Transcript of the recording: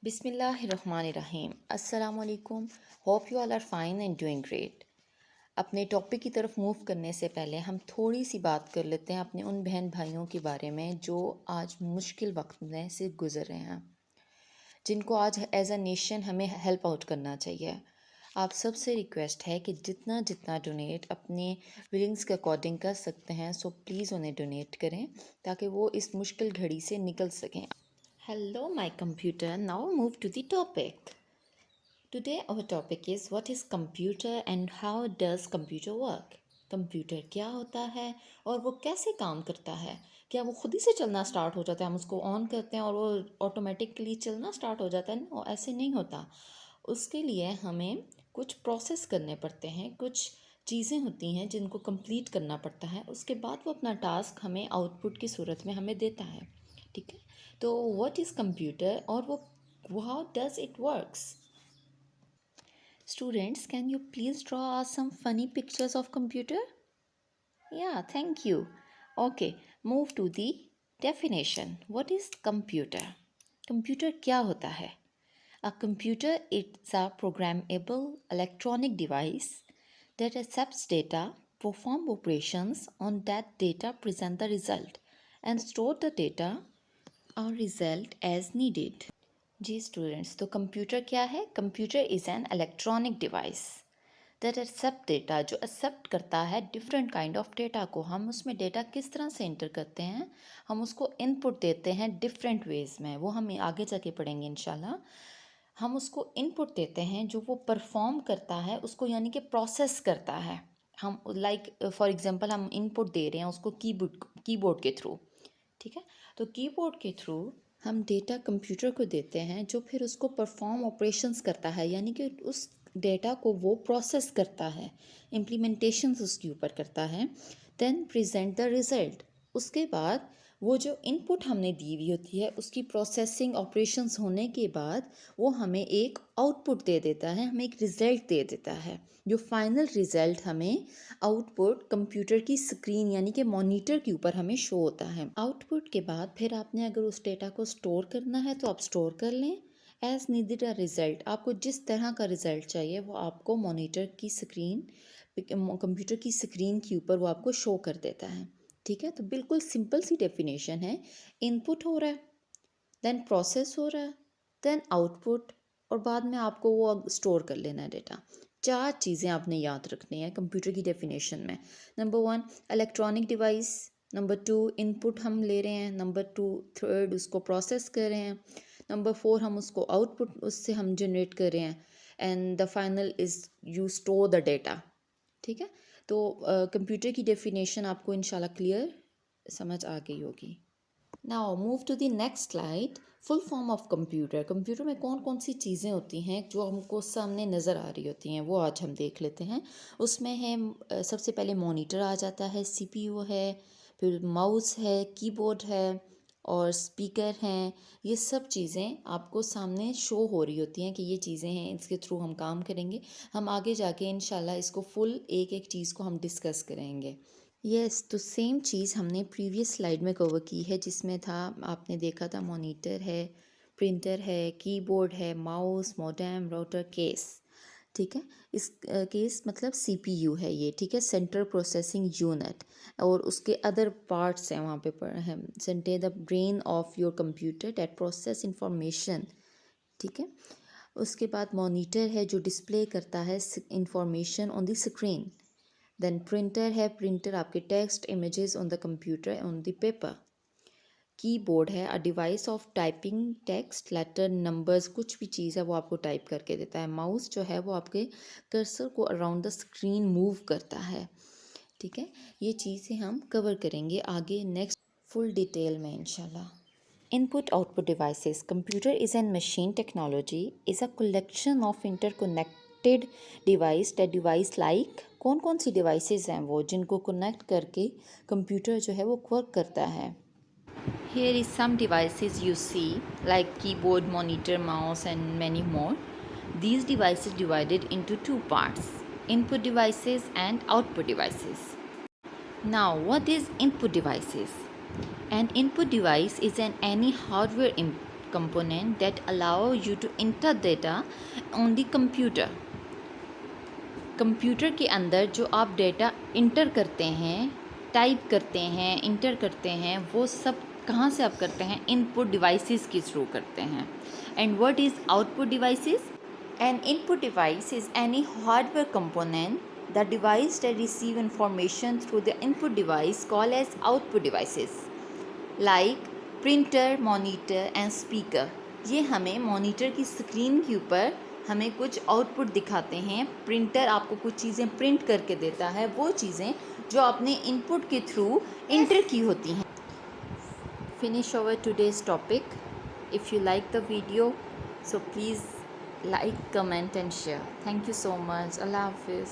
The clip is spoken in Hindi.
बिस्मिल्लाहिर्रहमानिर्रहीम अस्सलामुअलैकुम। Hope you all are fine and doing great. अपने टॉपिक की तरफ मूव करने से पहले हम थोड़ी सी बात कर लेते हैं अपने उन बहन भाइयों के बारे में जो आज मुश्किल वक्त में से गुजर रहे हैं, जिनको आज एज अ नेशन हमें हेल्प आउट करना चाहिए। आप सबसे रिक्वेस्ट है कि जितना जितना डोनेट अपने विलिंग्स के अकॉर्डिंग कर सकते हैं, सो प्लीज़ उन्हें डोनेट करें ताकि वो इस मुश्किल घड़ी से निकल सकें। Hello, my computer. Now move to the topic. Today our topic is what is computer and how does computer work? Computer क्या होता है और वो कैसे काम करता है? क्या वो खुद ही से चलना स्टार्ट हो जाता है, हम उसको ऑन करते हैं और वो ऑटोमेटिकली चलना स्टार्ट हो जाता है? वो ऐसे नहीं होता। उसके लिए हमें कुछ प्रोसेस करने पड़ते हैं, कुछ चीज़ें होती हैं जिनको कंप्लीट करना पड़ता है। उसके बाद वो अपना टास्क हमें आउटपुट की सूरत में हमें देता है। ठीक है, तो व्हाट इज़ कंप्यूटर और वो how does it works? Students, can you please draw us some funny pictures of computer? Yeah, thank you. Okay, move to the definition. What is computer? Computer क्या होता है? A computer is a programmable electronic device that accepts data, perform operations on that data, present the result, and store the data or result as needed. जी स्टूडेंट्स, तो कंप्यूटर क्या है? Computer is an electronic device that accept data, जो एक्सेप्ट करता है डिफरेंट काइंड ऑफ डेटा को। हम उसमें डेटा किस तरह से एंटर करते हैं, हम उसको इनपुट देते हैं डिफरेंट वेज में, वो हम आगे जाके पढ़ेंगे इंशाल्लाह। हम उसको इनपुट देते हैं, जो वो परफॉर्म करता है उसको, यानी कि प्रोसेस करता है। हम लाइक फॉर एग्जांपल हम इनपुट दे रहे हैं उसको कीबोर्ड के थ्रू। ठीक है, तो कीबोर्ड के थ्रू हम डेटा कंप्यूटर को देते हैं, जो फिर उसको परफॉर्म ऑपरेशंस करता है, यानी कि उस डेटा को वो प्रोसेस करता है, इम्प्लीमेंटेशंस उसके ऊपर करता है। Then present the result. उसके बाद वो जो इनपुट हमने दी हुई होती है उसकी प्रोसेसिंग ऑपरेशंस होने के बाद वो हमें एक आउटपुट दे देता है, हमें एक रिज़ल्ट दे देता है। जो फाइनल रिज़ल्ट हमें आउटपुट कंप्यूटर की स्क्रीन यानी कि मॉनिटर के ऊपर हमें शो होता है। आउटपुट के बाद फिर आपने अगर उस डेटा को स्टोर करना है तो आप स्टोर कर लें एज नीडेड अ रिज़ल्ट। आपको जिस तरह का रिज़ल्ट चाहिए वो आपको मॉनिटर की स्क्रीन, कंप्यूटर की स्क्रीन के ऊपर वो आपको शो कर देता है। ठीक है, तो बिल्कुल सिंपल सी डेफिनेशन है। इनपुट हो रहा है, देन प्रोसेस हो रहा है, देन आउटपुट, और बाद में आपको वो स्टोर कर लेना है डेटा। चार चीज़ें आपने याद रखनी है कंप्यूटर की डेफिनेशन में। Number one, electronic device. Number two, input हम ले रहे हैं। नंबर टू, थर्ड, उसको प्रोसेस कर रहे हैं। नंबर फोर, हम उसको आउटपुट उससे हम जनरेट कर रहे हैं। And the final is you store the data. ठीक है, तो कंप्यूटर की डेफिनेशन आपको इंशाल्लाह क्लियर समझ आ गई होगी। Now move to the next slide. Full form of computer. Computer में कौन कौन सी चीज़ें होती हैं जो हमको सामने नज़र आ रही होती हैं, वो आज हम देख लेते हैं। उसमें है सबसे पहले मॉनिटर आ जाता है, सीपीयू है, फिर माउस है, कीबोर्ड है और स्पीकर हैं। ये सब चीज़ें आपको सामने शो हो रही होती हैं कि ये चीज़ें हैं, इसके थ्रू हम काम करेंगे। हम आगे जाके इंशाल्लाह इसको फुल एक एक चीज़ को हम डिस्कस करेंगे। यस, तो सेम चीज़ हमने प्रीवियस स्लाइड में कवर की है, जिसमें था आपने देखा था मॉनिटर है, प्रिंटर है, कीबोर्ड है, माउस, मोडेम, राउटर, केस। ठीक है, इस केस मतलब सीपीयू है ये। ठीक है, सेंट्रल प्रोसेसिंग यूनिट, और उसके अदर पार्ट्स हैं वहाँ पे है। Centre the brain of your computer that process information. ठीक है, उसके बाद मॉनिटर है जो डिस्प्ले करता है information on the screen. Then printer है, प्रिंटर आपके text images on the computer on the paper. Keyboard है, a device of typing text, letter, numbers, कुछ भी चीज़ है वो आपको टाइप करके देता है। माउस जो है वो आपके कर्सर को अराउंड द स्क्रीन मूव करता है। ठीक है, ये चीज़ें हम कवर करेंगे आगे नेक्स्ट फुल डिटेल में इंशाल्लाह। Input output devices. Computer is an machine technology, is a collection of interconnected device like कौन कौन सी devices हैं वो जिनको connect करके कंप्यूटर जो है वो वर्क करता है। Here is some devices you see like keyboard, monitor, mouse and many more. These devices divided into two parts, input devices and output devices. Now, what is input devices? An input device is any hardware component that allow you to enter data on the computer. Computer के अंदर जो आप डेटा इंटर करते हैं, टाइप करते हैं, इंटर करते हैं, वो सब कहाँ से आप करते हैं? इनपुट डिवाइसेस के थ्रू करते हैं. And what is output devices? An input device is any hardware component, the device that receive information through the input device called as output devices, like printer, monitor and speaker. ये हमें मॉनिटर की स्क्रीन के ऊपर हमें कुछ आउटपुट दिखाते हैं. प्रिंटर आपको कुछ चीज़ें प्रिंट करके देता है, वो चीज़ें जो आपने इनपुट के थ्रू इंटर की होती हैं. Finish our today's topic. If you like the video, so please like, comment and share. Thank you so much. Allah Hafiz.